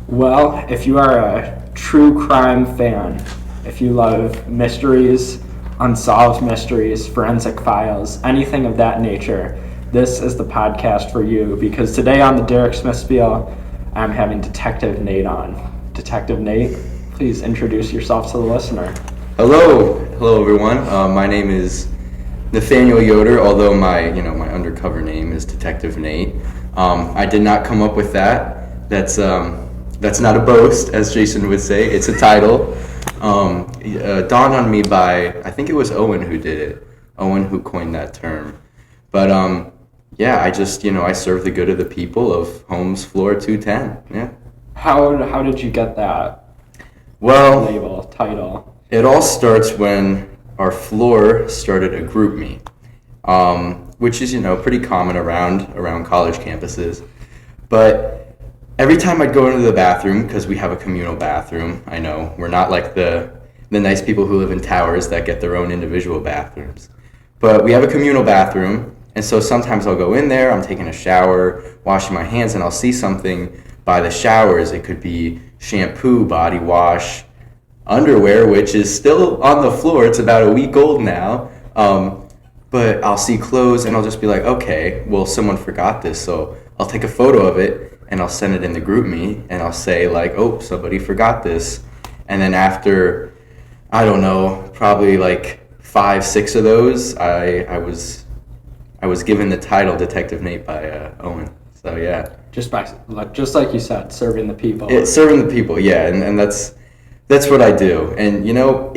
Well, if you are a true crime fan, if you love mysteries, unsolved mysteries, forensic files, anything of that nature, this is the podcast for you because today on the Derek Smith Spiel, I'm having Detective Nate on. Detective Nate, please introduce yourself to the listener. Hello everyone. My name is Nathaniel Yoder, although my undercover name is Detective Nate. I did not come up with that. That's not a boast, as Jason would say. It's a title. Dawned on me by, I think it was Owen who did it. Owen who coined that term. But I serve the good of the people of Homes Floor 210. Yeah. How did you get that title? It all starts when our floor started a group me, which is pretty common around college campuses. But every time I'd go into the bathroom, because we have a communal bathroom, I know we're not like the nice people who live in towers that get their own individual bathrooms, but we have a communal bathroom, and so sometimes I'll go in there, I'm taking a shower, washing my hands, and I'll see something by the showers. It could be shampoo, body wash, underwear, which is still on the floor. It's about a week old now. But I'll see clothes and I'll just be like, okay, well, someone forgot this. So I'll take a photo of it and I'll send it in the group me and I'll say like, oh, somebody forgot this. And then after, I don't know, probably like 5-6 of those, I was given the title Detective Nate by Owen. So yeah. Just like you said, serving the people. Serving the people, yeah, and that's what I do. And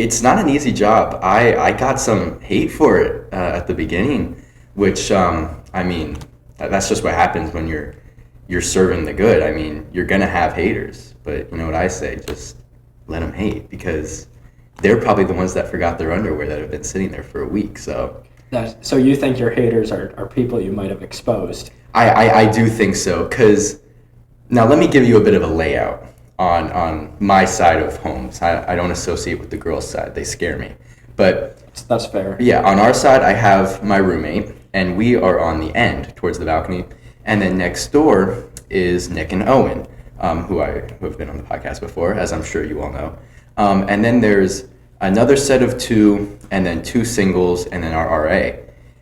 it's not an easy job. I got some hate for it at the beginning, which that's just what happens when you're serving the good. I mean, you're gonna have haters, but you know what I say? Just let them hate, because they're probably the ones that forgot their underwear that have been sitting there for a week. So you think your haters are people you might have exposed? I do think so, because now let me give you a bit of a layout on my side of homes. I don't associate with the girls' side. They scare me. But that's fair. Yeah, on our side, I have my roommate, and we are on the end towards the balcony. And then next door is Nick and Owen, who have been on the podcast before, as I'm sure you all know. And then there's another set of 2, and then 2 singles, and then our RA.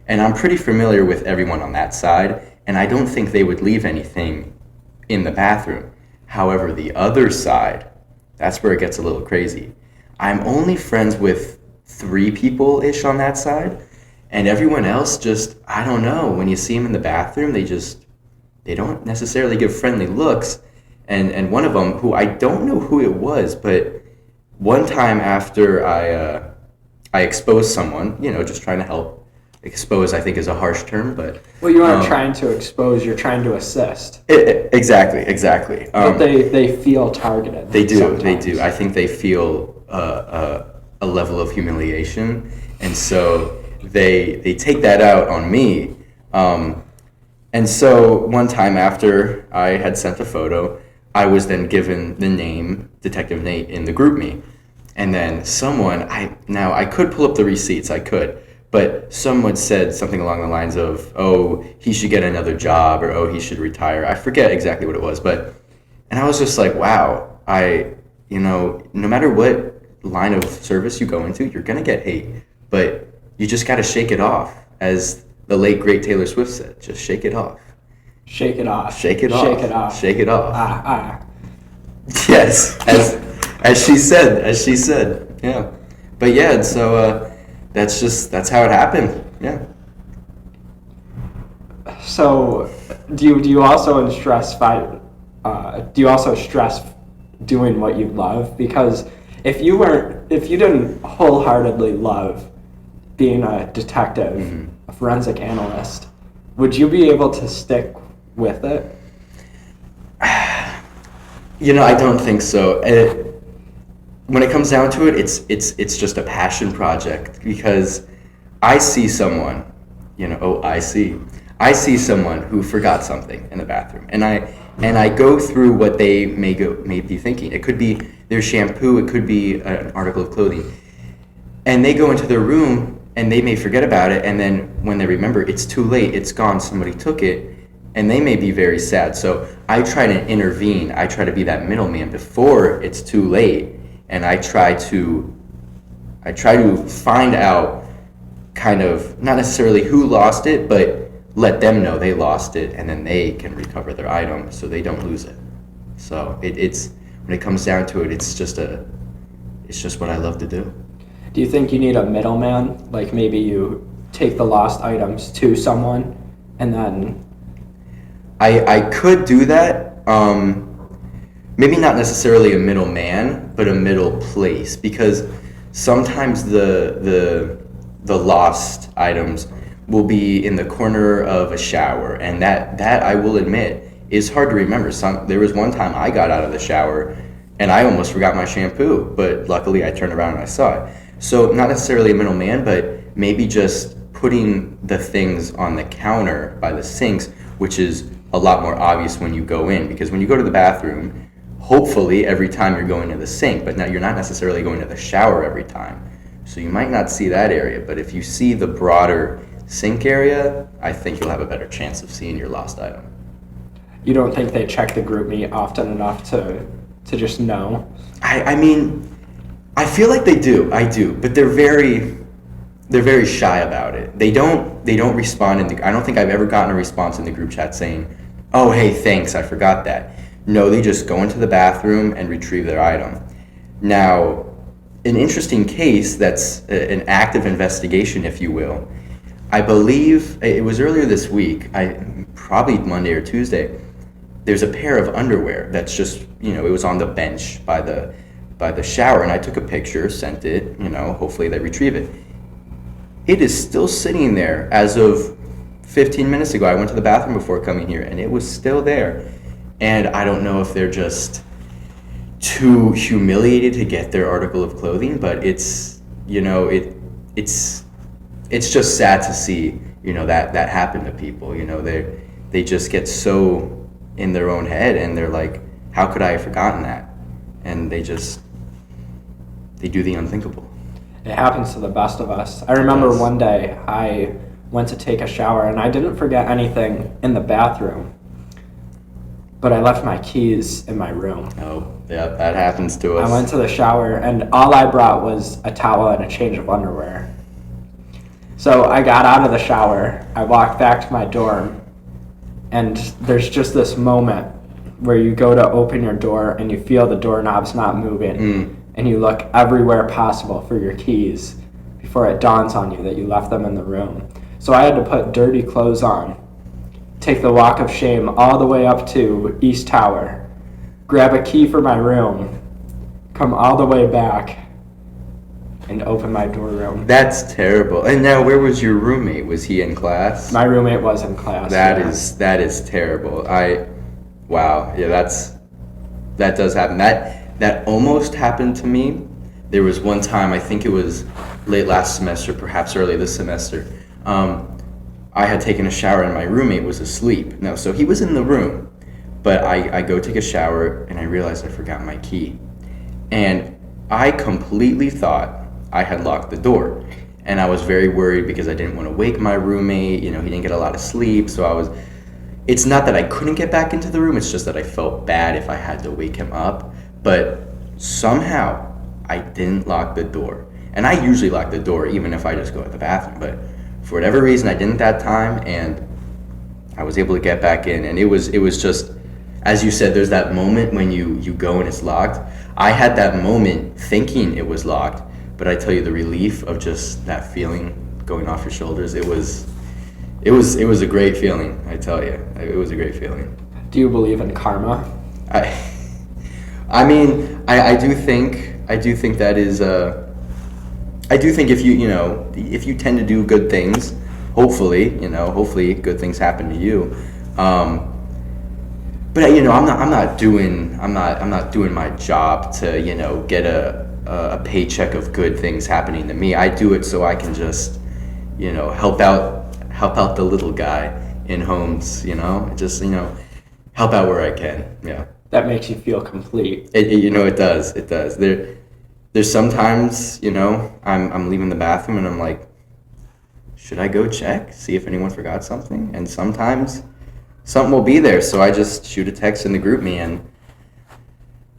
And I'm pretty familiar with everyone on that side, and I don't think they would leave anything in the bathroom. However, the other side, that's where it gets a little crazy. I'm only friends with 3 people-ish on that side, and everyone else just, I don't know, when you see them in the bathroom, they don't necessarily give friendly looks. And one of them, who I don't know who it was, but one time after I exposed someone, just trying to help. Expose, I think, is a harsh term, but... Well, you aren't trying to expose, you're trying to assist. Exactly. But they feel targeted. They do, sometimes. they do. I think they feel a level of humiliation, and so they take that out on me. And so one time after I had sent a photo, I was then given the name Detective Nate in the group me. And then someone, I could pull up the receipts, I could. But someone said something along the lines of, oh, he should get another job, or oh, he should retire. I forget exactly what it was, and I was just like, wow, no matter what line of service you go into, you're going to get hate, but you just got to shake it off. As the late, great Taylor Swift said, just shake it off. Shake it off. Shake it off. Shake it off. Shake it off. Yes, as she said, yeah. But yeah, and so... That's how it happened. Yeah. So, do you also stress doing what you love? Because if you didn't wholeheartedly love being a detective, mm-hmm. a forensic analyst, would you be able to stick with it? I don't think so. When it comes down to it, it's just a passion project, because I see someone, I see someone who forgot something in the bathroom, and I go through what they may be thinking. It could be their shampoo, it could be an article of clothing, and they go into their room and they may forget about it, and then when they remember, it's too late, it's gone, somebody took it, and they may be very sad. So I try to intervene. I try to be that middleman before it's too late, and I try to find out kind of not necessarily who lost it, but let them know they lost it, and then they can recover their item so they don't lose it. So it's when it comes down to it, it's just what I love to do. Do you think you need a middleman? Like maybe you take the lost items to someone and then... I could do that. Maybe not necessarily a middleman, but a middle place, because sometimes the lost items will be in the corner of a shower, and that I will admit is hard to remember. There was one time I got out of the shower and I almost forgot my shampoo, but luckily I turned around and I saw it. So not necessarily a middleman, but maybe just putting the things on the counter by the sinks, which is a lot more obvious when you go in, because when you go to the bathroom, hopefully every time you're going to the sink, but now you're not necessarily going to the shower every time. So you might not see that area, but if you see the broader sink area, I think you'll have a better chance of seeing your lost item. You don't think they check the group me often enough to just know? I mean, I feel like they do. I do, but they're very shy about it. They don't respond I don't think I've ever gotten a response in the group chat saying, "Oh, hey, thanks, I forgot that." No, they just go into the bathroom and retrieve their item. Now, an interesting case that's an active investigation, if you will. I believe it was earlier this week, probably Monday or Tuesday. There's a pair of underwear that's just, it was on the bench by the shower, and I took a picture, sent it, hopefully they retrieve it. It is still sitting there as of 15 minutes ago. I went to the bathroom before coming here, and it was still there. And I don't know if they're just too humiliated to get their article of clothing, but it's just sad to see, that happen to people. They just get so in their own head, and they're like, how could I have forgotten that? And they do the unthinkable. It happens to the best of us. I remember one day I went to take a shower and I didn't forget anything in the bathroom, but I left my keys in my room. Oh, yeah, that happens to us. I went to the shower and all I brought was a towel and a change of underwear. So I got out of the shower, I walked back to my dorm, and there's just this moment where you go to open your door and you feel the doorknob's not moving, and you look everywhere possible for your keys before it dawns on you that you left them in the room. So I had to put dirty clothes on, take the walk of shame all the way up to East Tower, grab a key for my room, come all the way back, and open my dorm room. That's terrible. And now, where was your roommate? Was he in class? My roommate was in class. That is terrible. Wow. Yeah, that does happen. That almost happened to me. There was one time, I think it was late last semester, perhaps early this semester. I had taken a shower and my roommate was asleep. No, so he was in the room, but I go take a shower and I realized I forgot my key. And I completely thought I had locked the door. And I was very worried because I didn't want to wake my roommate. He didn't get a lot of sleep. So it's not that I couldn't get back into the room, it's just that I felt bad if I had to wake him up. But somehow I didn't lock the door. And I usually lock the door even if I just go to the bathroom. But for whatever reason, I didn't that time, and I was able to get back in. And it was just, as you said, there's that moment when you go and it's locked. I had that moment thinking it was locked, but I tell you, the relief of just that feeling going off your shoulders, it was a great feeling. I tell you, it was a great feeling. Do you believe in karma? I mean, I do think that is. I do think if you tend to do good things, hopefully good things happen to you. But I'm not doing my job to get a paycheck of good things happening to me. I do it so I can just help out the little guy in homes. Just help out where I can. Yeah. That makes you feel complete. It does. It does. There's sometimes, I'm leaving the bathroom and I'm like, should I go check, see if anyone forgot something? And sometimes something will be there. So I just shoot a text in the group me and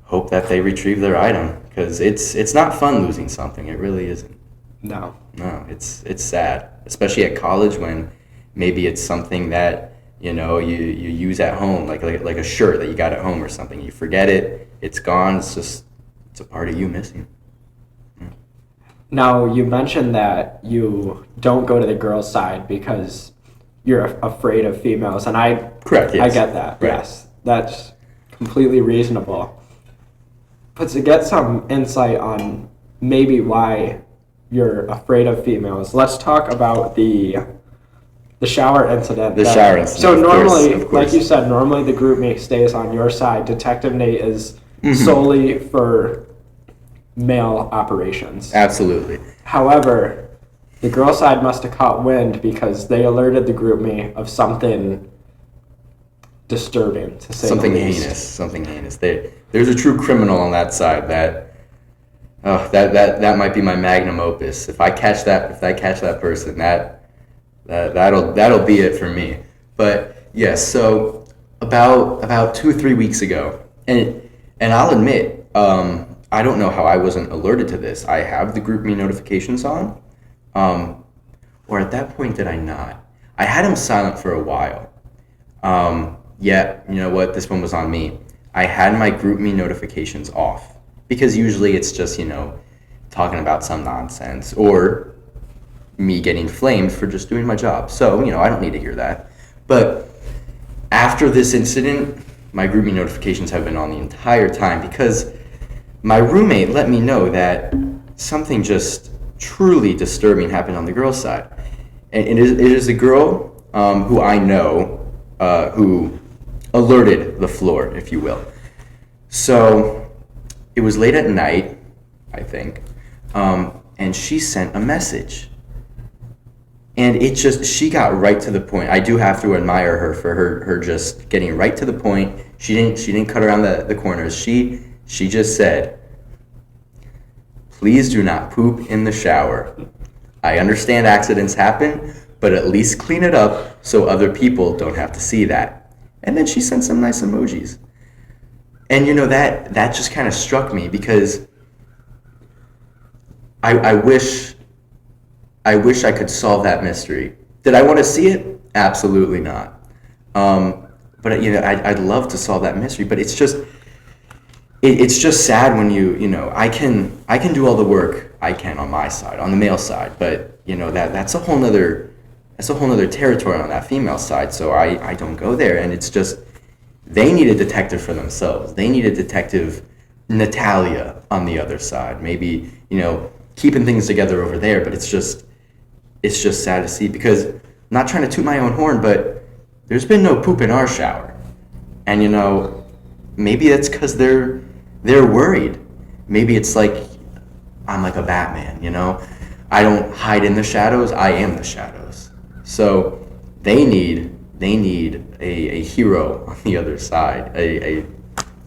hope that they retrieve their item, because it's not fun losing something. It really isn't. No. No, it's sad, especially at college when maybe it's something that you use at home, like a shirt that you got at home or something. You forget it, it's gone. It's a part of you missing. Now, you mentioned that you don't go to the girls' side because you're afraid of females, and Correct. Yes. I get that. Right. Yes, that's completely reasonable. But to get some insight on maybe why you're afraid of females, let's talk about the shower incident. The shower incident. So normally, of course. like you said, normally the group mate stays on your side. Detective Nate is solely for male operations. Absolutely. However, the girl side must have caught wind because they alerted the group mate of something disturbing, to say Something the least. heinous. Something heinous. There's a true criminal on that side that might be my magnum opus. If I catch that person, that'll be it for me. But yes, so about 2 or 3 weeks ago, and I'll admit, I don't know how I wasn't alerted to this. I have the GroupMe notifications on, or at that point did I not? I had them silent for a while. Yeah, you know what? This one was on me. I had my GroupMe notifications off because usually it's just talking about some nonsense or me getting flamed for just doing my job. So I don't need to hear that. But after this incident, my GroupMe notifications have been on the entire time because my roommate let me know that something just truly disturbing happened on the girls' side. And it is a girl who I know who alerted the floor, if you will. So it was late at night, I think, and she sent a message. And she got right to the point. I do have to admire her for her just getting right to the point. She didn't cut around the corners. She just said, "Please do not poop in the shower. I understand accidents happen, but at least clean it up so other people don't have to see that." And then she sent some nice emojis. And that just kind of struck me because I wish I could solve that mystery. Did I want to see it? Absolutely not. But I'd love to solve that mystery. But it's just sad when I can do all the work I can on my side, on the male side. But that's a whole nother territory on that female side. So I don't go there. And it's just they need a detective for themselves. They need a detective Natalia on the other side. Maybe keeping things together over there. But it's just sad to see because I'm not trying to toot my own horn, but there's been no poop in our shower. And maybe that's because they're worried. Maybe it's like I'm like a Batman, I don't hide in the shadows, I am the shadows. So they need a hero on the other side, a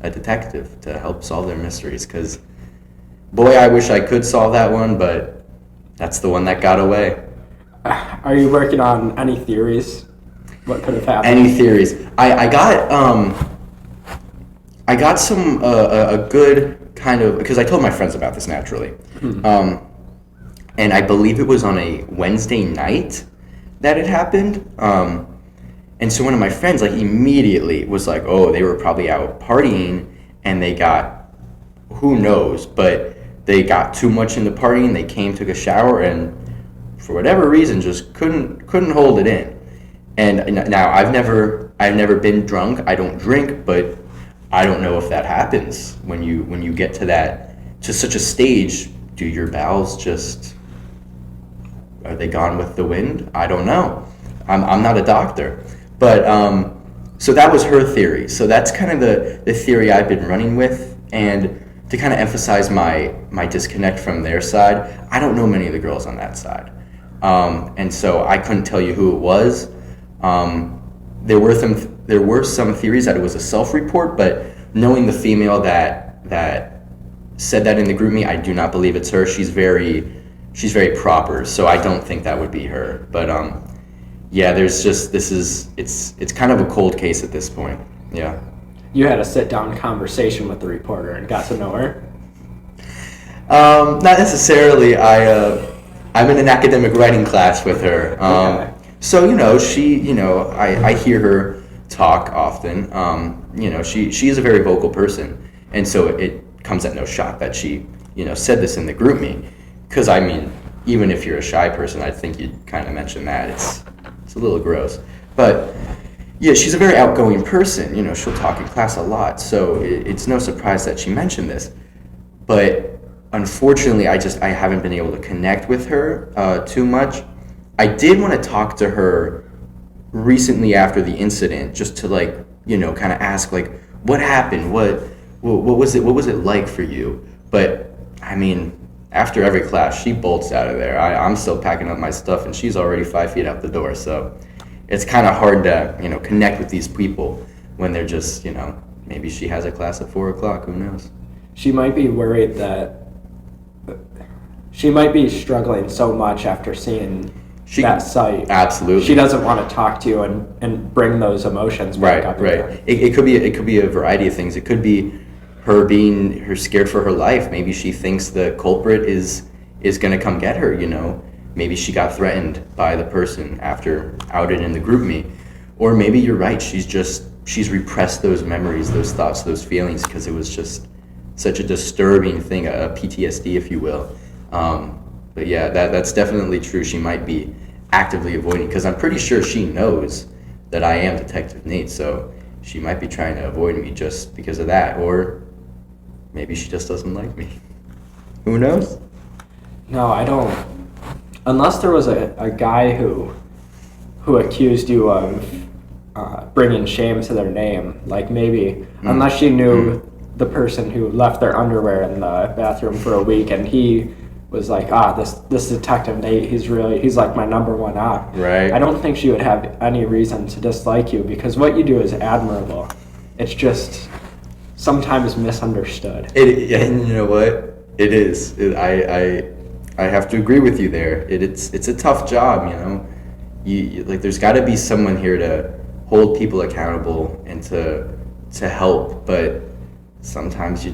detective to help solve their mysteries, because boy, I wish I could solve that one, but that's the one that got away. Are you working on any theories? What could have happened? Any theories? I got some a good kind of, because I told my friends about this naturally, and I believe it was on a Wednesday night that it happened. And so one of my friends immediately was like, "Oh, they were probably out partying, and they got, who knows, but they got too much into partying. They came, took a shower, and for whatever reason, just couldn't hold it in." And now I've never been drunk. I don't drink, but I don't know if that happens when you get to such a stage. Do your bowels just, are they gone with the wind? I don't know. I'm not a doctor, but so that was her theory. So that's kind of the theory I've been running with, and to kind of emphasize my disconnect from their side. I don't know many of the girls on that side, and so I couldn't tell you who it was. There were some theories that it was a self-report, but knowing the female that said that in the group me, I do not believe it's her. She's very proper, so I don't think that would be her. But yeah, it's kind of a cold case at this point. Yeah. You had a sit-down conversation with the reporter and got to know her? Not necessarily. I'm in an academic writing class with her. Okay. So, I hear her talk often. She is a very vocal person. And so it comes at no shock that she, said this in the group me. Because, I mean, even if you're a shy person, I think you'd kind of mention that. It's a little gross. But, yeah, she's a very outgoing person. She'll talk in class a lot. So it's no surprise that she mentioned this. But unfortunately, I haven't been able to connect with her too much. I did want to talk to her recently after the incident, just to kind of ask what happened, what was it like for you? But I mean, after every class, she bolts out of there. I'm still packing up my stuff, and she's already 5 feet out the door. So it's kind of hard to connect with these people when they're just maybe she has a class at 4 o'clock. Who knows? She might be worried that she might be struggling so much after seeing that sight. Absolutely. She doesn't want to talk to you and bring those emotions back up. Right. It could be a variety of things. It could be her scared for her life. Maybe she thinks the culprit is going to come get her. Maybe she got threatened by the person after outed in the group me, or maybe you're right. She's repressed those memories, those thoughts, those feelings because it was just such a disturbing thing, a PTSD, if you will. But yeah, that's definitely true. She might be actively avoiding, because I'm pretty sure she knows that I am Detective Nate, so she might be trying to avoid me just because of that, or maybe she just doesn't like me. Who knows? No, I don't. Unless there was a guy who accused you of bringing shame to their name, unless she knew the person who left their underwear in the bathroom for a week, and he was like, this Detective Nate, he's like my number one op. Right. I don't think she would have any reason to dislike you, because what you do is admirable. It's just sometimes misunderstood. And you know what? It is. I have to agree with you there. It's a tough job, You there's got to be someone here to hold people accountable and to help, but sometimes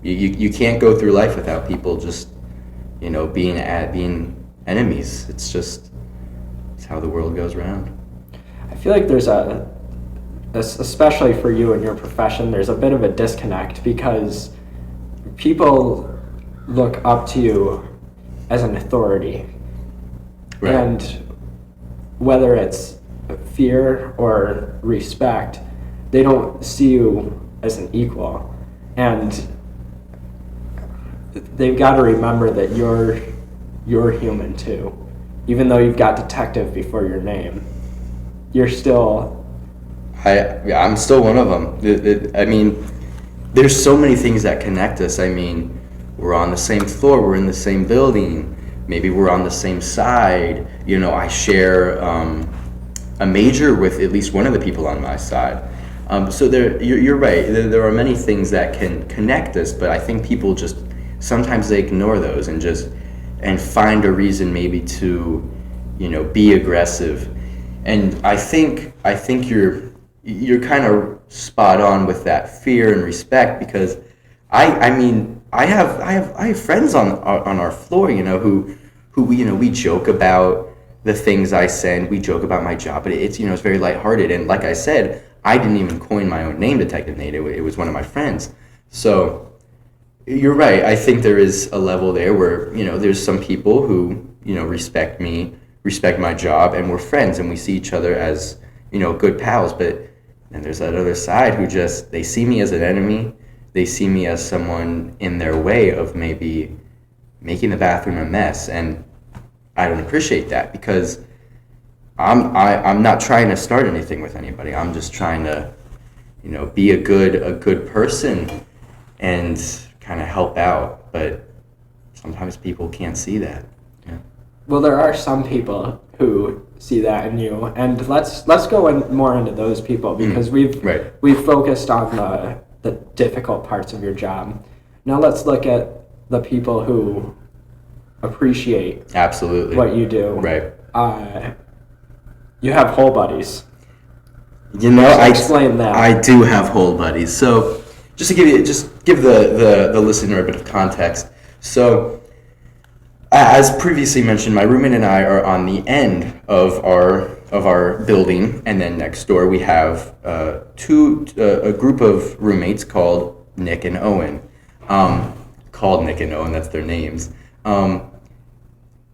you can't go through life without people just being enemies. It's how the world goes round. I feel like there's especially for you in your profession, there's a bit of a disconnect, because people look up to you as an authority. Right. And whether it's fear or respect, they don't see you as an equal. And they've got to remember that you're human too. Even though you've got detective before your name, you're still... I'm still one of them. I mean, there's so many things that connect us. I mean, we're on the same floor, we're in the same building, maybe we're on the same side. I share a major with at least one of the people on my side. So you're right. There are many things that can connect us, but I think people just sometimes they ignore those and find a reason maybe to, be aggressive. And I think you're kind of spot on with that fear and respect, because I have friends on our floor, who we joke about the things I send. We joke about my job, but it's it's very lighthearted. And like I said, I didn't even coin my own name, Detective Nate. It was one of my friends. So you're right. I think there is a level there where there's some people who respect me, respect my job, and we're friends, and we see each other as good pals. But then there's that other side who they see me as an enemy. They see me as someone in their way of maybe making the bathroom a mess, and I don't appreciate that, because I'm not trying to start anything with anybody. I'm just trying to be a good person and kind of help out. But sometimes people can't see that. Yeah. Well, there are some people who see that in you, and let's go more into those people, because we've focused on the difficult parts of your job. Now let's look at the people who appreciate absolutely what you do. Right. uh, you have hole buddies. You know, So explain that. I do have hole buddies. So just to give the listener a bit of context. So as previously mentioned, my roommate and I are on the end of our building, and then next door we have a group of roommates called Nick and Owen. Called Nick and Owen, that's their names.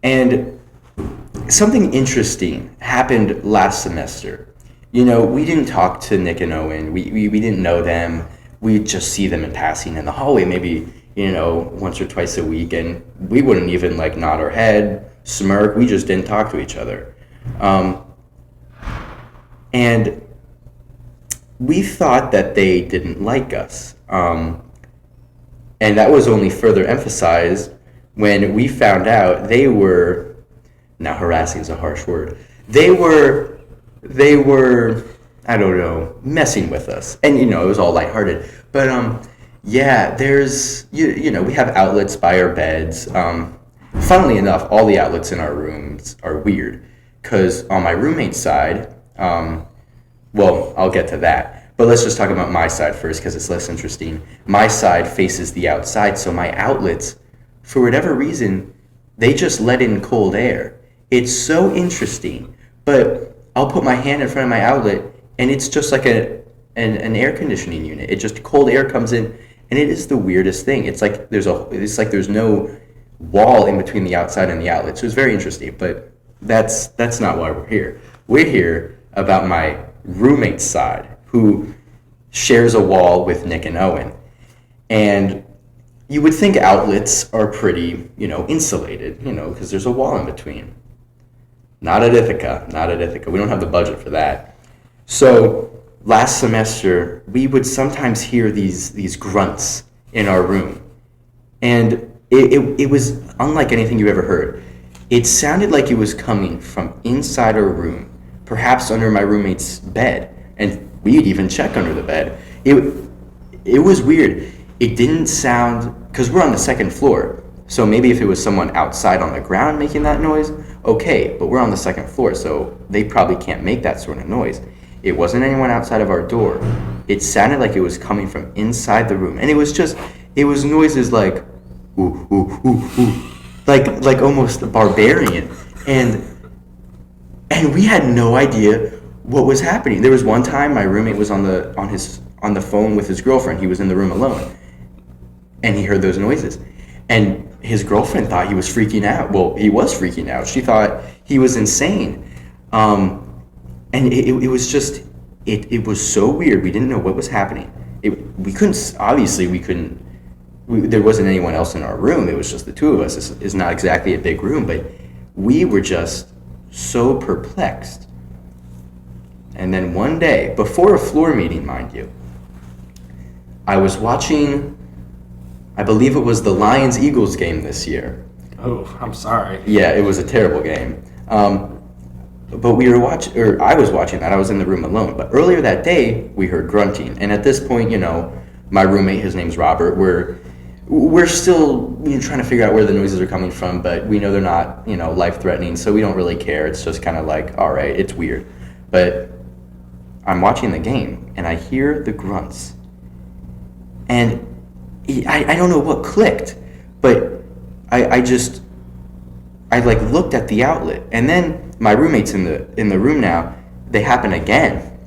And something interesting happened last semester. You know, we didn't talk to Nick and Owen. We didn't know them. We'd just see them in passing in the hallway, maybe, you know, once or twice a week, and we wouldn't even like nod our head, smirk. We just didn't talk to each other. And we thought that they didn't like us. And that was only further emphasized when we found out they were, now harassing is a harsh word, they were, I don't know, messing with us. And, you know, it was all lighthearted. But, yeah, there's, you know, we have outlets by our beds. Funnily enough, all the outlets in our rooms are weird. Because on my roommate's side, well, I'll get to that. But let's just talk about my side first because it's less interesting. My side faces the outside, so my outlets, for whatever reason, they just let in cold air. It's so interesting. But I'll put my hand in front of my outlet, and it's just like an air conditioning unit. It just cold air comes in, and it is the weirdest thing. It's like there's no wall in between the outside and the outlet. So it's very interesting. But that's not why we're here. We're here about my roommate's side, who shares a wall with Nick and Owen. And you would think outlets are pretty, you know, insulated, you know, because there's a wall in between. Not at Ithaca. We don't have the budget for that. So last semester, we would sometimes hear these grunts in our room. And it was unlike anything you ever heard. It sounded like it was coming from inside our room, perhaps under my roommate's bed. And we'd even check under the bed. It was weird. It didn't sound, because we're on the second floor, so maybe if it was someone outside on the ground making that noise, okay, but we're on the second floor, so they probably can't make that sort of noise. It wasn't anyone outside of our door. It sounded like it was coming from inside the room, and it was noises like, ooh, ooh, ooh, ooh, like almost barbarian, and we had no idea what was happening. There was one time my roommate was on the phone with his girlfriend. He was in the room alone, and he heard those noises. And his girlfriend thought he was freaking out. Well, he was freaking out. She thought he was insane. And it was just, it was so weird. We didn't know what was happening. There wasn't anyone else in our room. It was just the two of us. It's not exactly a big room, but we were just so perplexed. And then one day, before a floor meeting, mind you, I was watching, I believe it was the Lions-Eagles game this year. Oh, I'm sorry. Yeah, it was a terrible game. But I was watching that. I was in the room alone. But earlier that day, we heard grunting. And at this point, you know, my roommate, his name's Robert, we're still, you know, trying to figure out where the noises are coming from, but we know they're not, you know, life-threatening, so we don't really care. It's just kind of like, all right, it's weird. But I'm watching the game, and I hear the grunts. And I don't know what clicked, but I like looked at the outlet, and then my roommates in the room now, they happen again.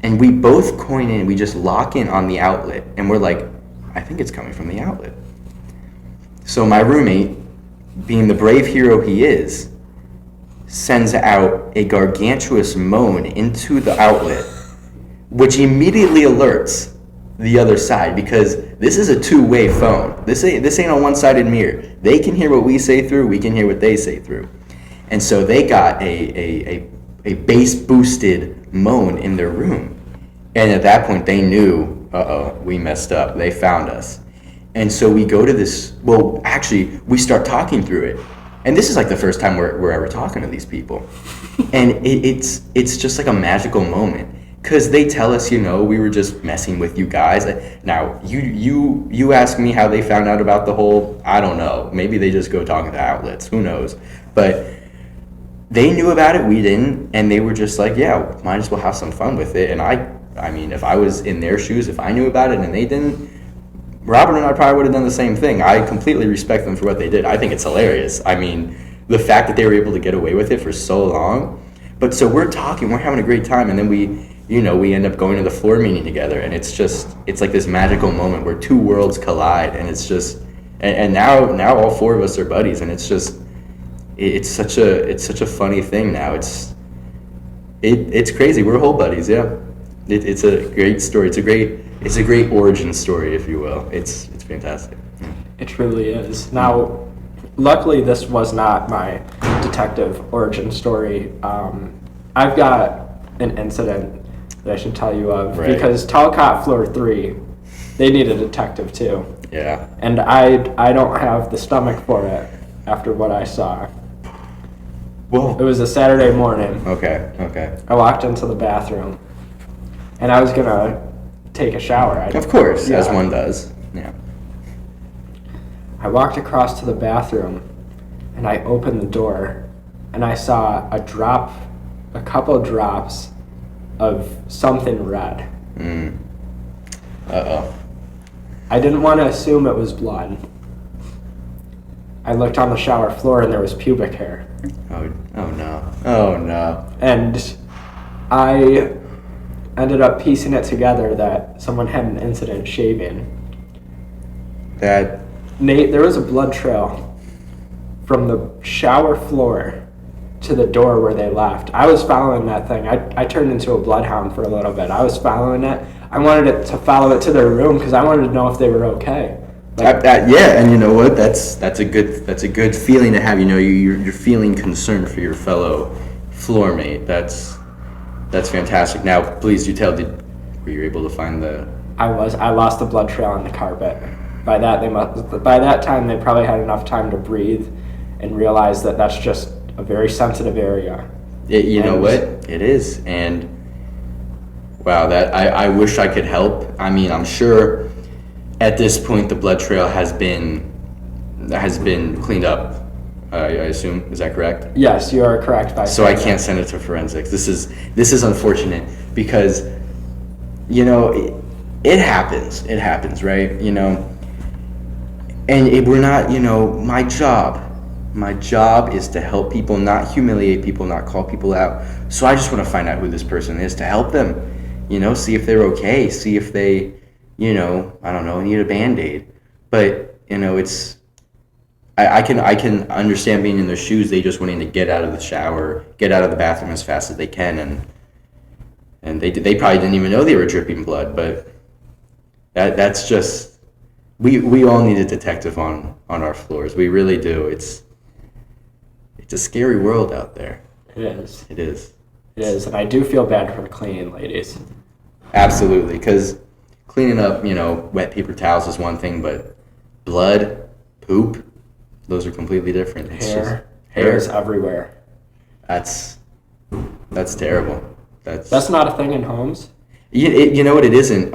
And we both coin in, we just lock in on the outlet, and we're like, I think it's coming from the outlet. So my roommate, being the brave hero he is, sends out a gargantuous moan into the outlet, which immediately alerts the other side, because this is a two-way phone. This ain't a one-sided mirror. They can hear what we say through, we can hear what they say through. And so they got a bass-boosted moan in their room. And at that point, they knew, we messed up. They found us. And so we go to this, well, actually, we start talking through it. And this is like the first time we're ever talking to these people. And it's just like a magical moment. Because they tell us, you know, we were just messing with you guys. Now, you ask me how they found out about the whole, I don't know. Maybe they just go talking to outlets. Who knows? But they knew about it, we didn't, and they were just like, yeah, might as well have some fun with it. And I mean, if I was in their shoes, if I knew about it and they didn't, Robert and I probably would have done the same thing. I completely respect them for what they did. I think it's hilarious. I mean, the fact that they were able to get away with it for so long. But so we're talking, we're having a great time, and then we end up going to the floor meeting together, and it's like this magical moment where two worlds collide, and it's just, and now all four of us are buddies, and it's just, it's such a funny thing now. It's crazy. We're whole buddies, yeah. It's a great story. It's a great origin story, if you will. It's fantastic. It truly is. Now, luckily, this was not my detective origin story. I've got an incident that I should tell you of, right. Because Talcott Floor 3, they need a detective too. Yeah. And I don't have the stomach for it after what I saw. Whoa. It was a Saturday morning. Okay. I walked into the bathroom, and I was gonna take a shower. Of course, yeah. as one does. Yeah. I walked across to the bathroom, and I opened the door, and I saw a couple drops of something red. Uh-oh. I didn't want to assume it was blood. I looked on the shower floor, and there was pubic hair. Oh no. And I ended up piecing it together that someone had an incident shaving. Nate, there was a blood trail from the shower floor to the door where they left. I was following that thing. I turned into a bloodhound for a little bit. I was following it. I wanted it to follow it to their room because I wanted to know if they were okay. Yeah, and you know what? That's a good feeling to have. You know, you're feeling concerned for your fellow floor mate. That's fantastic. Now, please do tell. Were you able to find the? I lost the blood trail on the carpet. By that time they probably had enough time to breathe and realize that that's just a very sensitive area. You know what? It is, and wow, that I wish I could help. I mean, I'm sure at this point the blood trail has been cleaned up. I assume, is that correct? Yes, you are correct. So I can't send it to forensics. This is unfortunate because, you know, it happens. It happens, right? You know, and we're not. You know, my job is to help people, not humiliate people, not call people out. So I just want to find out who this person is to help them. You know, see if they're okay. See if they, you know, I don't know, need a Band-Aid. But you know, it's. I can understand being in their shoes. They just wanting to get out of the shower, get out of the bathroom as fast as they can, and they probably didn't even know they were dripping blood. But that's just we all need a detective on our floors. We really do. It's a scary world out there. It is. It is. It is, and I do feel bad for the cleaning ladies. Absolutely, because cleaning up, you know, wet paper towels is one thing, but blood, poop. Those are completely different. It's Hair hair is everywhere. That's terrible. That's not a thing in homes. You know what? It isn't.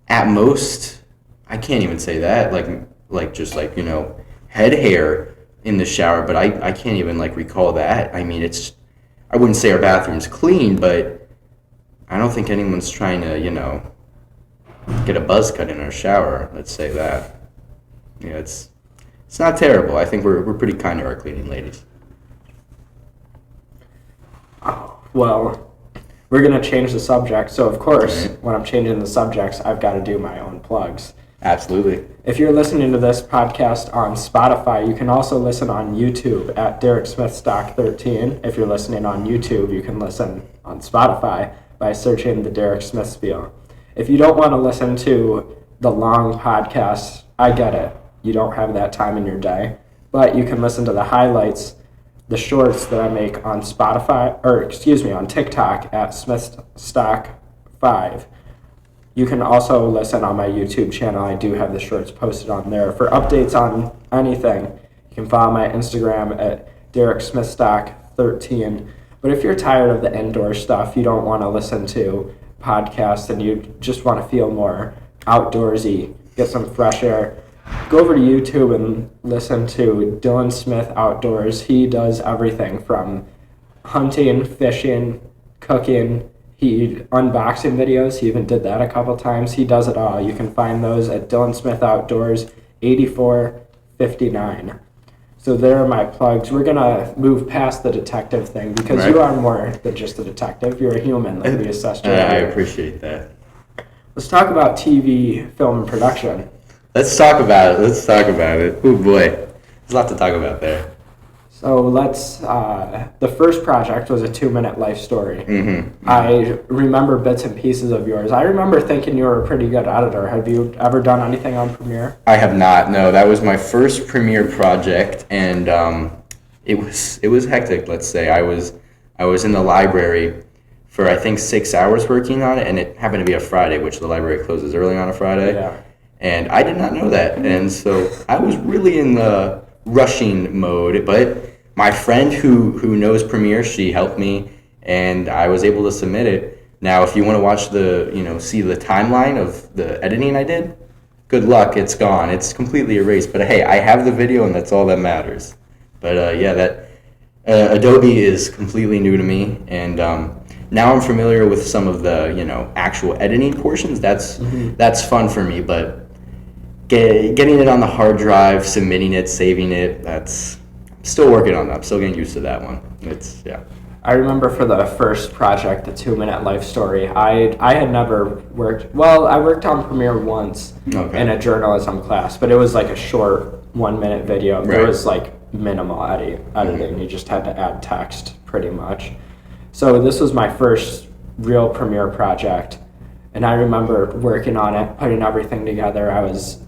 At most, I can't even say that. Like just like, you know, head hair in the shower, but I can't even like recall that. I mean, I wouldn't say our bathroom's clean, but I don't think anyone's trying to, you know, get a buzz cut in our shower. Let's say that. Yeah, it's not terrible. I think we're pretty kind to our cleaning ladies. Well, we're going to change the subject. So, of course, Right. when I'm changing the subjects, I've got to do my own plugs. Absolutely. If you're listening to this podcast on Spotify, you can also listen on YouTube at Derek Smith Stock 13. If you're listening on YouTube, you can listen on Spotify by searching the Derek Smith Spiel. If you don't want to listen to the long podcasts, I get it. You don't have that time in your day, but you can listen to the highlights, the shorts that I make on on TikTok at SmithStock5. You can also listen on my YouTube channel. I do have the shorts posted on there. For updates on anything, you can follow my Instagram at DerekSmithStock13. But if you're tired of the indoor stuff, you don't want to listen to podcasts, and you just want to feel more outdoorsy, get some fresh air, go over to YouTube and listen to Dylan Smith Outdoors. He does everything from hunting, fishing, cooking. He unboxing videos. He even did that a couple times. He does it all. You can find those at Dylan Smith Outdoors 8459. So there are my plugs. We're gonna move past the detective thing because you are more than just a detective. You're a human, like we assessed you. I appreciate that. Let's talk about TV, film, and production. Let's talk about it. Oh boy, there's a lot to talk about there. So let's, the first project was a 2-minute life story. Mm-hmm. I remember bits and pieces of yours. I remember thinking you were a pretty good editor. Have you ever done anything on Premiere? I have not, no. That was my first Premiere project, and it was hectic, let's say. I was in the library for, I think, 6 hours working on it, and it happened to be a Friday, which the library closes early on a Friday. Yeah. And I did not know that, and so I was really in the rushing mode, but my friend who knows Premiere, she helped me, and I was able to submit it. Now, if you want to watch see the timeline of the editing I did, good luck, it's gone. It's completely erased, but hey, I have the video, and that's all that matters. But that Adobe is completely new to me, and now I'm familiar with some of the, actual editing portions. That's fun for me, but getting it on the hard drive, submitting it, saving it, I'm still working on that. I'm still getting used to that one. I remember for the first project, the 2-minute life story, I had never worked, I worked on Premiere once in a journalism class, but it was like a short 1-minute video. There was like minimal editing. You just had to add text pretty much. So this was my first real Premiere project, and I remember working on it, putting everything together. I was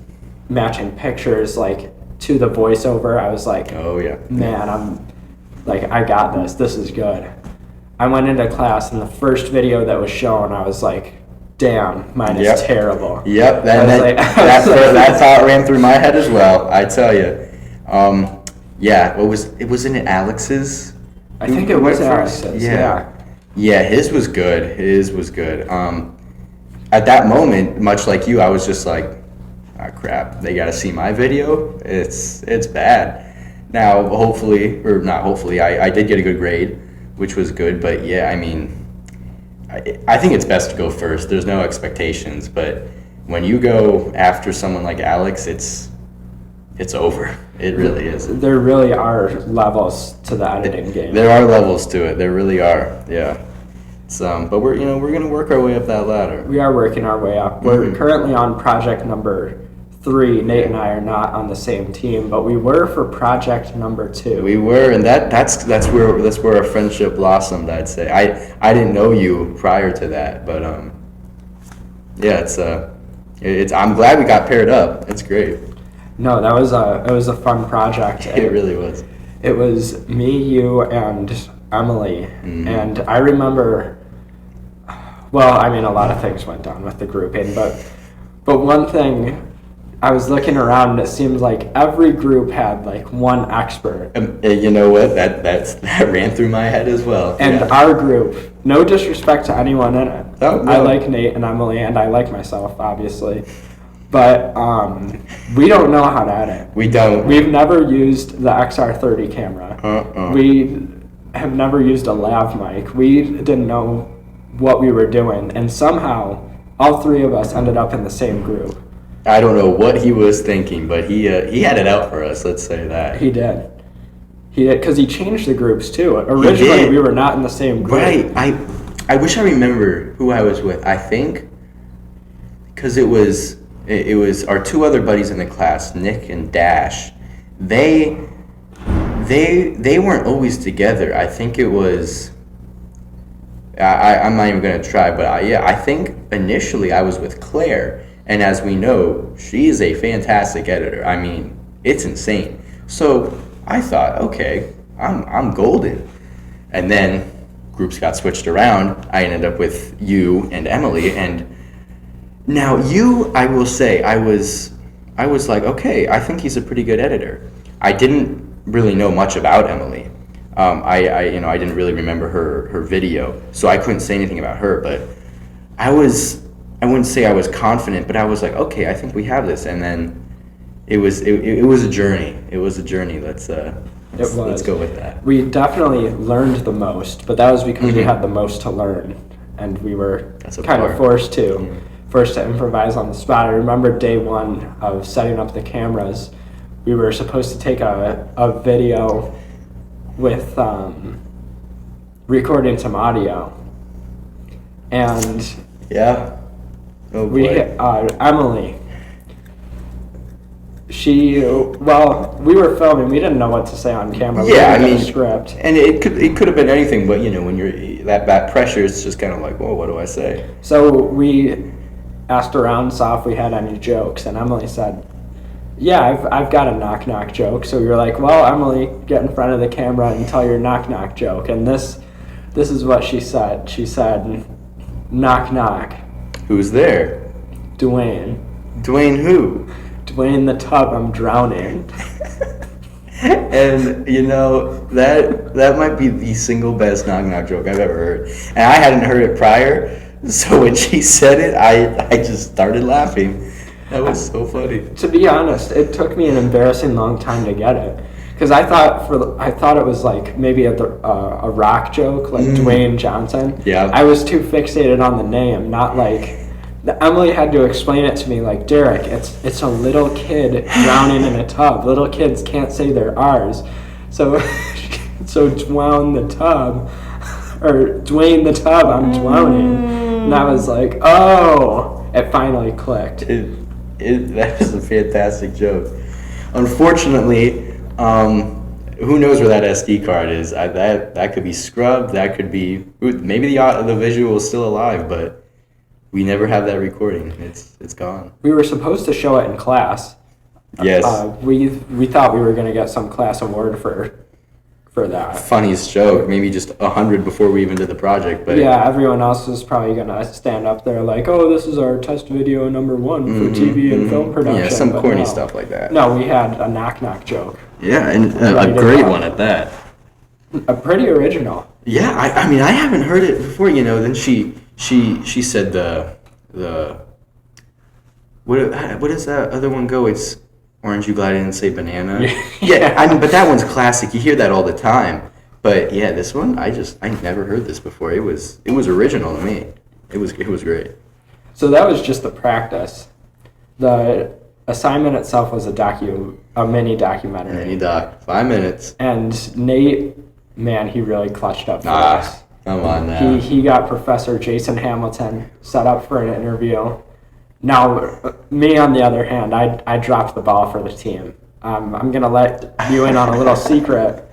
matching pictures like to the voiceover. I was like, oh yeah, man, I'm like, I got this. This is good. I went into class, and the first video that was shown, I was like, damn, mine is terrible. Yep, that's how it ran through my head as well. I tell you. What was in it? Alex's? I think it was Alex's. Yeah, his was good. At that moment, much like you, I was just like, ah, crap, they got to see my video. It's bad. Now, I did get a good grade, which was good. But yeah, I mean, I think it's best to go first. There's no expectations. But when you go after someone like Alex, it's over. It really is. There really are levels to the editing game. There are levels to it. There really are. Yeah. But we're gonna work our way up that ladder. We are working our way up. We're currently on project number 3. Nate and I are not on the same team, but we were for project number 2. We were, and that's where our friendship blossomed. I'd say I didn't know you prior to that, but I'm glad we got paired up. It's great. No, it was a fun project. It really was. It was me, you, and Emily, and I remember. Well, I mean, a lot of things went down with the grouping, but one thing, I was looking around, and it seemed like every group had like one expert. You know what? That ran through my head as well. And our group, no disrespect to anyone in it. Oh, no. I like Nate and Emily, and I like myself, obviously. But we don't know how to edit. We don't. We've never used the XR30 camera. We have never used a lav mic. We didn't know what we were doing, and somehow all 3 of us ended up in the same group. I don't know what he was thinking, but he had it out for us. Let's say that. He did, because he changed the groups too. Originally, we were not in the same group. Right. I wish I remember who I was with. I think because it was our 2 other buddies in the class, Nick and Dash. They weren't always together. I think it was. I'm not even gonna try, but I think initially I was with Claire, and as we know, she is a fantastic editor. I mean, it's insane. So I thought, okay, I'm golden, and then groups got switched around. I ended up with you and Emily, and now you, I will say, I was like, okay, I think he's a pretty good editor. I didn't really know much about Emily. I didn't really remember her video, so I couldn't say anything about her, but I wouldn't say I was confident, but I was like, okay, I think we have this. And then it was a journey. It was a journey. Let's go with that. We definitely learned the most, but that was because we had the most to learn, and we were kind of forced to improvise on the spot. I remember day one of setting up the cameras. We were supposed to take a video with recording some audio, and we Emily. We were filming. We didn't know what to say on camera. Yeah, we didn't get a script, and it could have been anything. But when you're that pressure, it's just kind of like, whoa, what do I say? So we asked around, saw if we had any jokes, and Emily said, "Yeah, I've got a knock knock joke." So we were like, "Well, Emily, get in front of the camera and tell your knock knock joke." And this is what she said. She said, "Knock knock." Who's there? Dwayne. Dwayne who? Dwayne the tub, I'm drowning. And that might be the single best knock knock joke I've ever heard. And I hadn't heard it prior, so when she said it, I just started laughing. That was so funny. To be honest, it took me an embarrassing long time to get it, because I thought it was like maybe a rock joke, like Dwayne Johnson. Yeah. I was too fixated on the name, not like. Emily had to explain it to me, like, Derek, it's a little kid drowning in a tub. Little kids can't say their R's. So Dwayne the tub, or Dwayne the tub, I'm drowning. And I was like, oh, it finally clicked. That was a fantastic joke. Unfortunately, who knows where that SD card is? That could be scrubbed. That could be, maybe the visual is still alive, but we never have that recording. It's gone. We were supposed to show it in class. Yes. We thought we were going to get some class award for that. Funniest joke. Maybe just 100 before we even did the project. But yeah, everyone else was probably going to stand up there like, oh, this is our test video number 1 for TV and film production. Yeah, some corny stuff like that. No, we had a knock-knock joke. Yeah, and a great one at that. A pretty original. Yeah, I mean, I haven't heard it before, Then she said what does that other one go? It's orange you glide in and say banana. Yeah, I mean, but that one's classic. You hear that all the time. But yeah, this one I never heard this before. It was original to me. It was great. So that was just the practice. The assignment itself was a mini documentary. Mini doc, 5 minutes. And Nate, man, he really clutched up for us. Come on now. He got Professor Jason Hamilton set up for an interview. Now, me on the other hand, I dropped the ball for the team. I'm going to let you in on a little secret.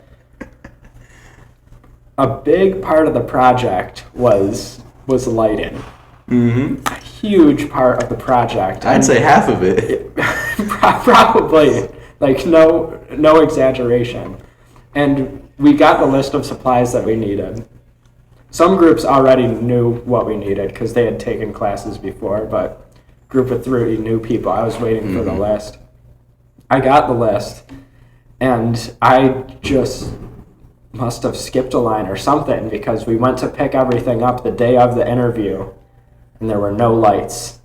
A big part of the project was lighting. Mm-hmm. A huge part of the project. I'd say half of it. Probably. Like, no exaggeration. And we got the list of supplies that we needed. Some groups already knew what we needed because they had taken classes before, but group of 3 new people, I was waiting for the list. I got the list, and I just must have skipped a line or something because we went to pick everything up the day of the interview, and there were no lights.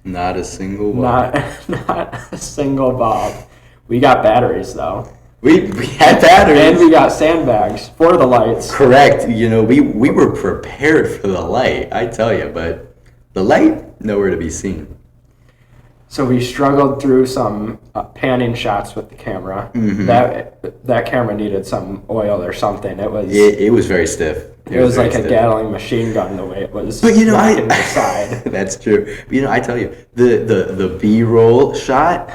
Not a single bulb. Not a single bulb. We got batteries, though. We had batteries. And we got sandbags for the lights. Correct. We were prepared for the light, I tell you, but the light, nowhere to be seen. So we struggled through some panning shots with the camera. Mm-hmm. That camera needed some oil or something. It was very stiff. It was like a Gatling machine gun the way it was. But rocking the side. That's true. But, I tell you, the B-roll shot,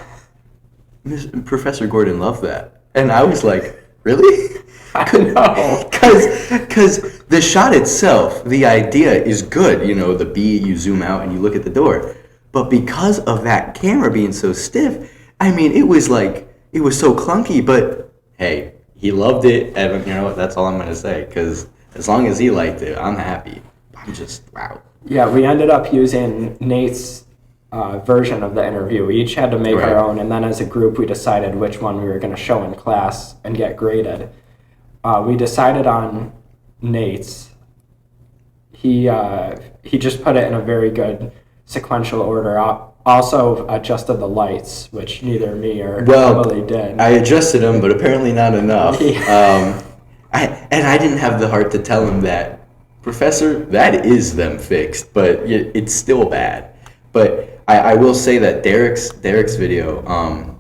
Professor Gordon loved that. And I was like, really? I know. Because the shot itself, the idea is good. The B, you zoom out and you look at the door. But because of that camera being so stiff, I mean, it was so clunky. But, hey, he loved it. And you know what? That's all I'm going to say. Because as long as he liked it, I'm happy. I'm just, wow. Yeah, we ended up using Nate's version of the interview. We each had to make our own, and then as a group we decided which one we were going to show in class and get graded. We decided on Nate's. He just put it in a very good sequential order. also adjusted the lights, which neither me or Well, Emily did. I adjusted them, but apparently not enough. Yeah. I didn't have the heart to tell him that, Professor, that is them fixed, but it's still bad. But I will say that Derek's video,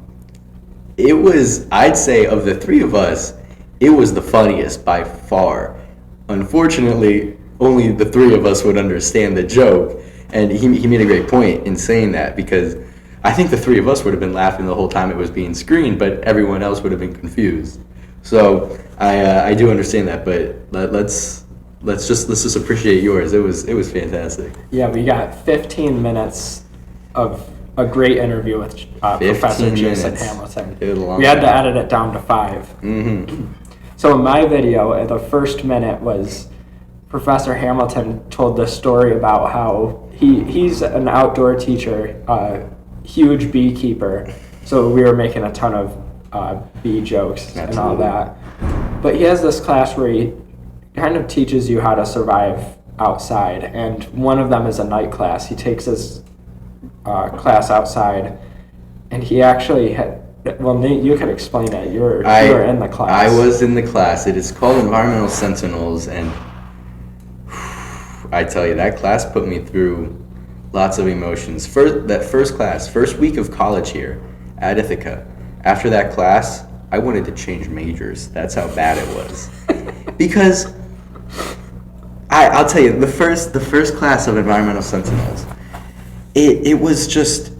it was, I'd say, of the three of us, it was the funniest by far. Unfortunately, only the three of us would understand the joke, and he made a great point in saying that, because I think the three of us would have been laughing the whole time it was being screened, but everyone else would have been confused. So I do understand that, but let's just appreciate yours. It was fantastic. Yeah, we got 15 minutes of a great interview with Professor 15 Jason minutes. Hamilton. It was a long We had to time. edit it down to 5. Mm-hmm. So in my video, the first minute was Professor Hamilton told this story about how he's an outdoor teacher, huge beekeeper. So we were making a ton of bee jokes and all that. But he has this class where he kind of teaches you how to survive outside, and one of them is a night class. He takes his class outside, and he actually had. Well, Nate, you can explain it. You were in the class. I was in the class. It is called Environmental Sentinels, and I tell you, that class put me through lots of emotions. First week of college here at Ithaca. After that class, I wanted to change majors. That's how bad it was. Because I'll tell you, the first class of Environmental Sentinels, it was just,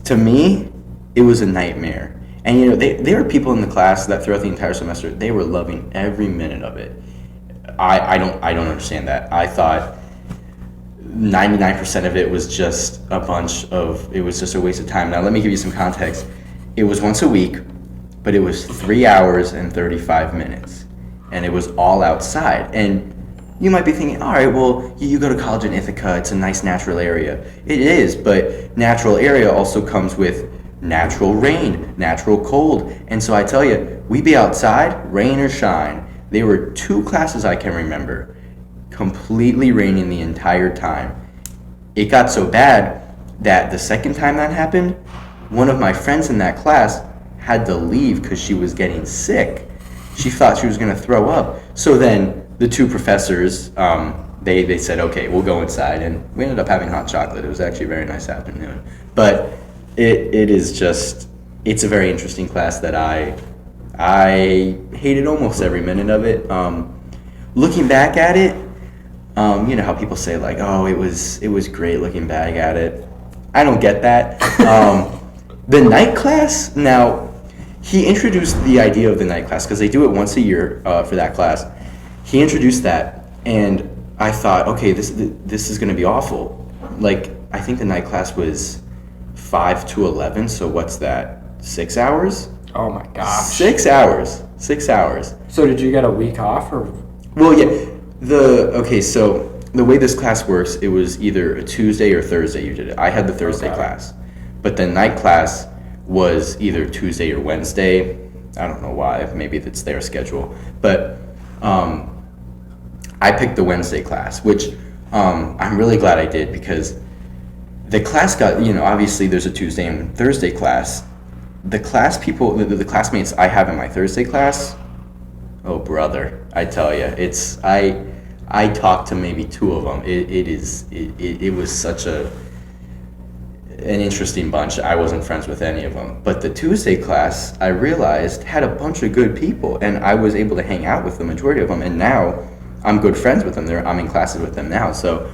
to me, it was a nightmare. And you know, there were people in the class that throughout the entire semester, they were loving every minute of it. I don't understand that. I thought 99% of it was just it was just a waste of time. Now let me give you some context. It was once a week, but it was 3 hours and 35 minutes. And it was all outside. And you might be thinking, all right, well, you go to college in Ithaca, it's a nice natural area. It is, but natural area also comes with natural rain, natural cold. And so I tell you, we be outside, rain or shine. There were 2 classes I can remember, completely raining the entire time. It got so bad that the second time that happened, one of my friends in that class had to leave because she was getting sick. She thought she was going to throw up. So then the 2 professors, they said, okay, we'll go inside. And we ended up having hot chocolate. It was actually a very nice afternoon. But it is just, it's a very interesting class that I hated almost every minute of it. Looking back at it, you know how people say like, oh, it was great looking back at it. I don't get that. The night class, now, he introduced the idea of the night class because they do it once a year for that class. He introduced that, and I thought, okay, this is going to be awful. Like, I think the night class was 5 to 11, so what's that, 6 hours? Oh my gosh. 6 hours. 6 hours. So did you get a week off, or? Well, yeah. So the way this class works, it was either a Tuesday or Thursday you did it. I had the Thursday class. But the night class was either Tuesday or Wednesday. I don't know why. Maybe it's their schedule. But I picked the Wednesday class, which I'm really glad I did, because the class got, you know, obviously there's a Tuesday and Thursday class. The class people, the classmates I have in my Thursday class, oh brother, I tell you, I talked to maybe 2 of them. It was such an interesting bunch. I wasn't friends with any of them. But the Tuesday class, I realized, had a bunch of good people, and I was able to hang out with the majority of them. And now I'm good friends with them. I'm in classes with them now. So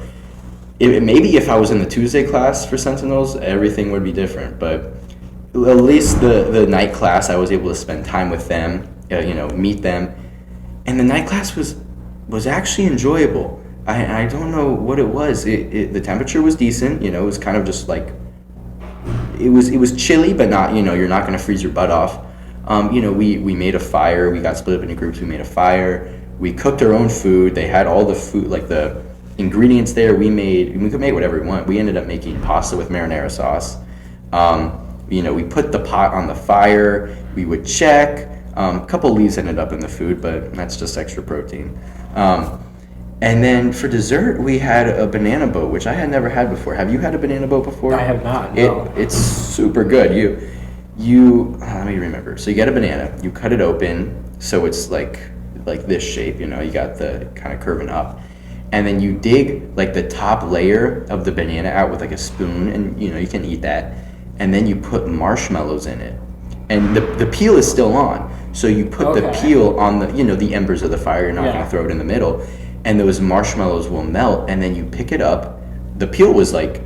maybe if I was in the Tuesday class for Sentinels, everything would be different. But at least the night class, I was able to spend time with them, meet them. And the night class was actually enjoyable. I don't know what it was. The temperature was decent. It was kind of just like, it was chilly, but not, you're not going to freeze your butt off. We made a fire. We got split up into groups. We made a fire. We cooked our own food. They had all the food, like the ingredients there. We could make whatever we want. We ended up making pasta with marinara sauce. We put the pot on the fire. We would check. A couple leaves ended up in the food, but that's just extra protein. And then for dessert, we had a banana boat, which I had never had before. Have you had a banana boat before? I have not, no. It's super good. You let me remember. So you get a banana, you cut it open, so it's like this shape, you got the kind of curving up. And then you dig like the top layer of the banana out with like a spoon, and you can eat that. And then you put marshmallows in it. And the peel is still on. So you put the peel on the embers of the fire, you're not gonna throw it in the middle. And those marshmallows will melt, and then you pick it up. The peel was it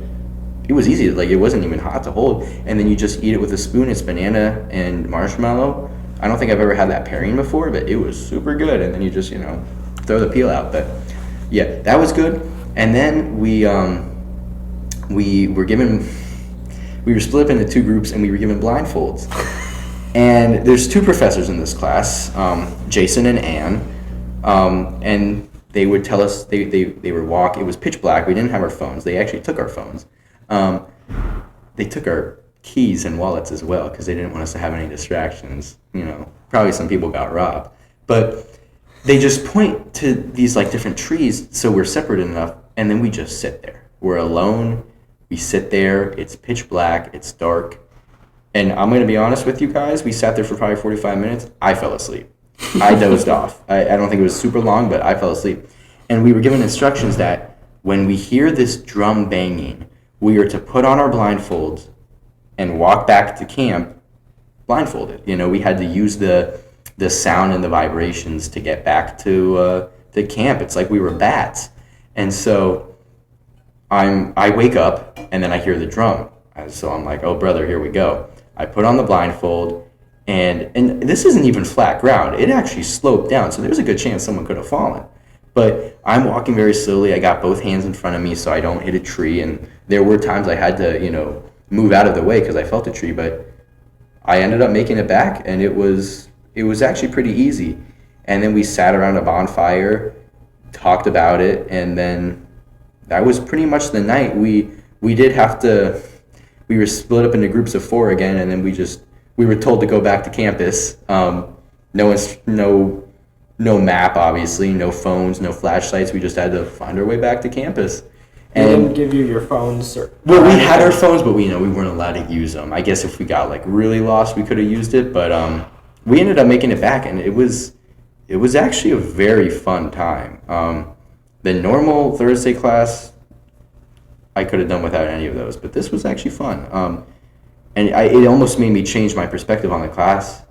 was easy, like it wasn't even hot to hold. And then you just eat it with a spoon. It's banana and marshmallow. I don't think I've ever had that pairing before, but it was super good. And then you just, throw the peel out. But yeah, that was good. And then we were split up into two groups, and we were given blindfolds. And there's two professors in this class, Jason and Anne, and they would tell us, they would walk. It was pitch black. We didn't have our phones. They actually took our phones. They took our keys and wallets as well, because they didn't want us to have any distractions. Probably some people got robbed. But they just point to these like different trees, so we're separated enough, and then we just sit there. We're alone. We sit there. It's pitch black. It's dark. And I'm going to be honest with you guys, we sat there for probably 45 minutes. I fell asleep. I dozed off. I don't think it was super long, but I fell asleep. And we were given instructions that when we hear this drum banging, we are to put on our blindfolds and walk back to camp blindfolded. We had to use the sound and the vibrations to get back to the camp. It's like we were bats. And so I wake up, and then I hear the drum. So I'm like, oh, brother, here we go. I put on the blindfold, and this isn't even flat ground. It actually sloped down, so there's a good chance someone could have fallen. But I'm walking very slowly. I got both hands in front of me so I don't hit a tree, and there were times I had to, move out of the way because I felt a tree, but I ended up making it back, and it was actually pretty easy. And then we sat around a bonfire, talked about it, and then that was pretty much the night. We did have to... We were split up into groups of 4 again, and then we were told to go back to campus. No map, obviously, no phones, no flashlights. We just had to find our way back to campus. And they didn't give you your phones? Well, we had our phones, but we weren't allowed to use them. I guess if we got really lost, we could have used it, but we ended up making it back, and it was actually a very fun time. The normal Thursday class, I could have done without any of those, but this was actually fun. And it almost made me change my perspective on the class.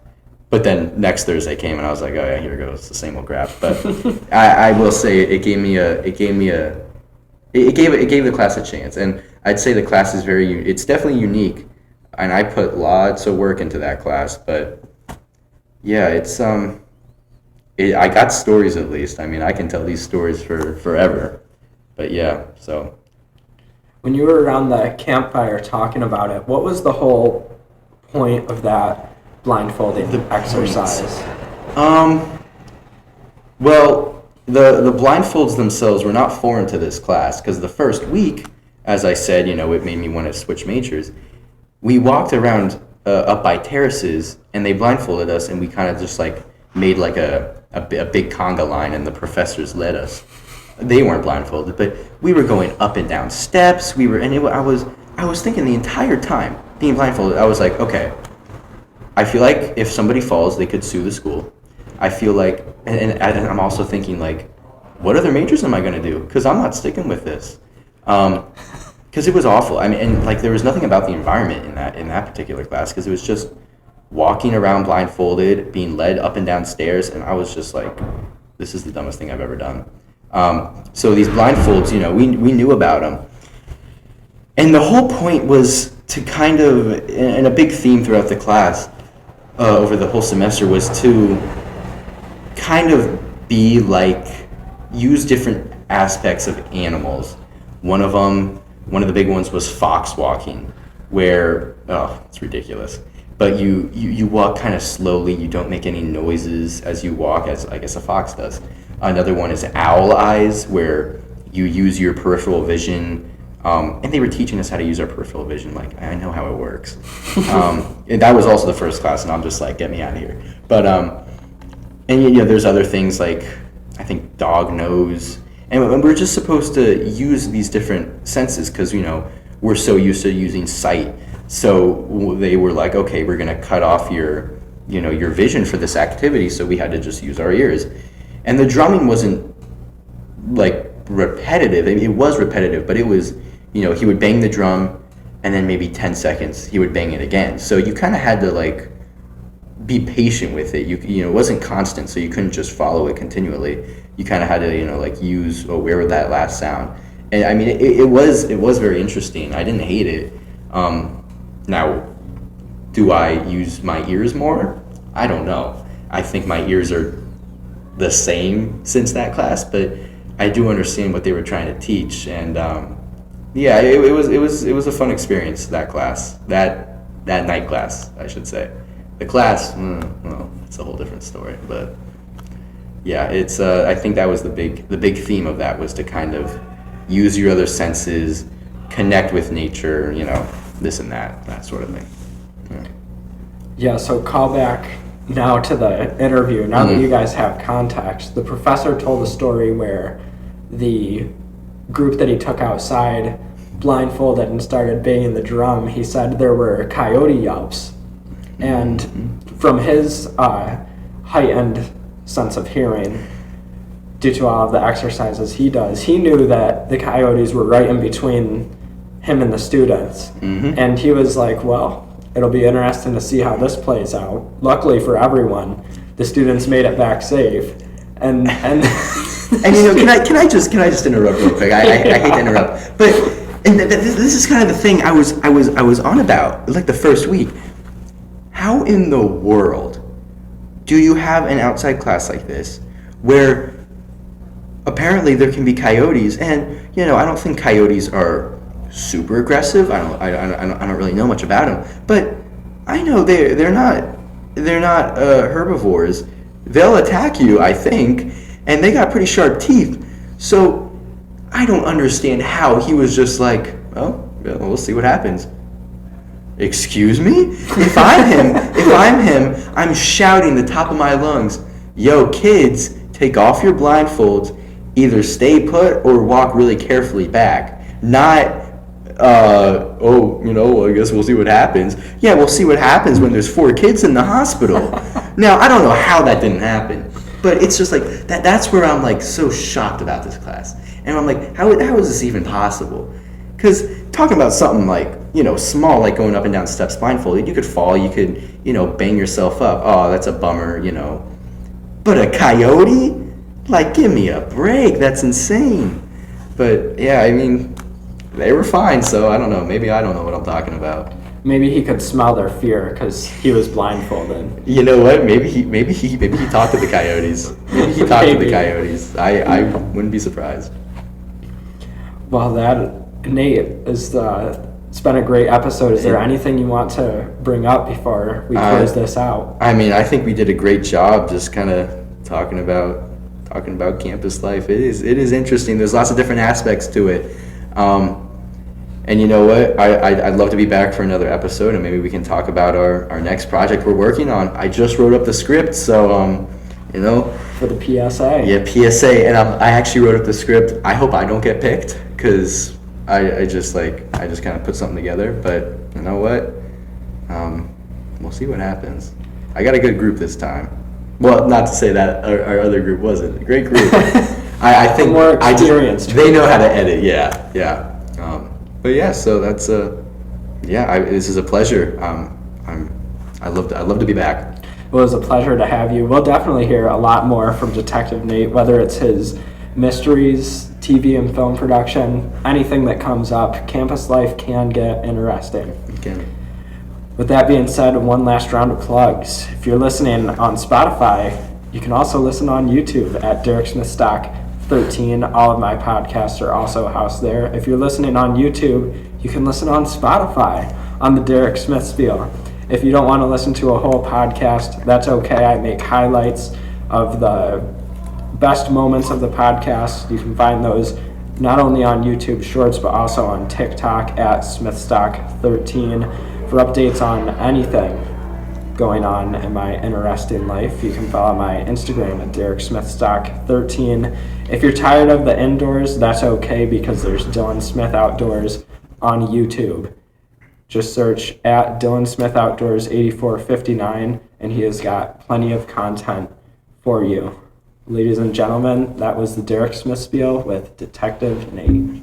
But then next Thursday came, and I was like, oh yeah, here goes the same old crap. But I will say it gave the class a chance, and I'd say the class is it's definitely unique, and I put lots of work into that class. But yeah, I got stories at least. I mean, I can tell these stories for forever. But yeah, so. When you were around the campfire talking about it, what was the whole point of that blindfolding exercise? Well, the blindfolds themselves were not foreign to this class, because the first week, as I said, it made me want to switch majors. We walked around up by terraces, and they blindfolded us, and we kind of just made a big conga line, and the professors led us. They weren't blindfolded, but we were going up and down steps. I was thinking the entire time, being blindfolded, I was like, okay, I feel like if somebody falls, they could sue the school. I feel like, and I'm also thinking what other majors am I going to do? Because I'm not sticking with this. Because it was awful. I mean, and there was nothing about the environment in that particular class, because it was just walking around blindfolded, being led up and down stairs, and I was just like, this is the dumbest thing I've ever done. So these blindfolds, we knew about them. And the whole point was to kind of, and a big theme throughout the class over the whole semester, was to kind of use different aspects of animals. One of the big ones was fox walking, where, it's ridiculous. But you walk kind of slowly, you don't make any noises as you walk, as I guess a fox does. Another one is owl eyes, where you use your peripheral vision, and they were teaching us how to use our peripheral vision. I know how it works. And that was also the first class, and I'm just like, get me out of here. But and there's other things I think dog nose, And we're just supposed to use these different senses because, we're so used to using sight. So they were like, okay, we're going to cut off your vision for this activity. So we had to just use our ears. And the drumming wasn't like repetitive. I mean, it was repetitive, but it was, he would bang the drum and then maybe 10 seconds he would bang it again. So you kind of had to like be patient with it. It wasn't constant, so you couldn't just follow it continually. You kind of had to, like use, where would that last sound? And I mean, it was very interesting. I didn't hate it. Now, do I use my ears more? I don't know. I think my ears are the same since that class, but I do understand what they were trying to teach. And yeah, it was a fun experience, that class, that night class, I should say. The class, well, it's a whole different story, but yeah, it's I think that was the big theme of that, was to kind of use your other senses, connect with nature, this and that sort of thing. Yeah, so call back now to the interview. Now that you guys have context, the professor told a story where the group that he took outside blindfolded and started banging the drum. He said there were coyote yelps. And from his heightened sense of hearing, due to all of the exercises he does, he knew that the coyotes were right in between him and the students. And he was like, well, it'll be interesting to see how this plays out. Luckily for everyone, the students made it back safe. And and can I just interrupt real quick? I hate to interrupt, but this is kind of the thing I was on about, like the first week. How in the world do you have an outside class like this where apparently there can be coyotes, and I don't think coyotes are super aggressive. I don't really know much about them, but I know they're not herbivores. They'll attack you, I think, and they got pretty sharp teeth. So I don't understand how he was just like, well, we'll see what happens. Excuse me? If I'm him, I'm shouting the top of my lungs, yo, kids, take off your blindfolds, either stay put or walk really carefully back. Not, I guess we'll see what happens. Yeah, we'll see what happens when there's 4 kids in the hospital. Now, I don't know how that didn't happen, but it's just like, that's where I'm like so shocked about this class. And I'm like, how is this even possible? Because talking about something like, small, like going up and down steps blindfolded, you could fall, you could, bang yourself up. Oh, that's a bummer, But a coyote? Like, give me a break. That's insane. But, yeah, I mean, they were fine, so I don't know. Maybe I don't know what I'm talking about. Maybe he could smell their fear because he was blindfolded. You know what? Maybe he talked to the coyotes. Maybe he talked to the coyotes. I wouldn't be surprised. Well, Nate, it's been a great episode. Is there anything you want to bring up before we close this out? I mean, I think we did a great job just kind of talking about campus life. It is interesting. There's lots of different aspects to it. And you know what? I'd love to be back for another episode, and maybe we can talk about our next project we're working on. I just wrote up the script, so for the PSA. Yeah, PSA, and I actually wrote up the script. I hope I don't get picked, because I just kind of put something together. But you know what? We'll see what happens. I got a good group this time. Well, not to say that our other group wasn't a great group. I think more experienced. They know how to edit. Yeah. But yeah, so that's this is a pleasure. I'd love to be back. It was a pleasure to have you. We'll definitely hear a lot more from Detective Nate, whether it's his mysteries, TV and film production, anything that comes up. Campus life can get interesting. Okay. With that being said, one last round of plugs. If you're listening on Spotify, you can also listen on YouTube at Derek Smith Stock 13. All of my podcasts are also housed there. If you're listening on YouTube, you can listen on Spotify on the Derek Smith Spiel. If you don't want to listen to a whole podcast, that's okay. I make highlights of the best moments of the podcast. You can find those not only on YouTube Shorts, but also on TikTok at SmithStock13 for updates on anything. going on in my interesting life. You can follow my Instagram at DerekSmithStock13. If you're tired of the indoors, that's okay because there's Dylan Smith Outdoors on YouTube. Just search at Dylan Smith Outdoors 8459 and he has got plenty of content for you. Ladies and gentlemen, that was the Derek Smith Spiel with Detective Nate.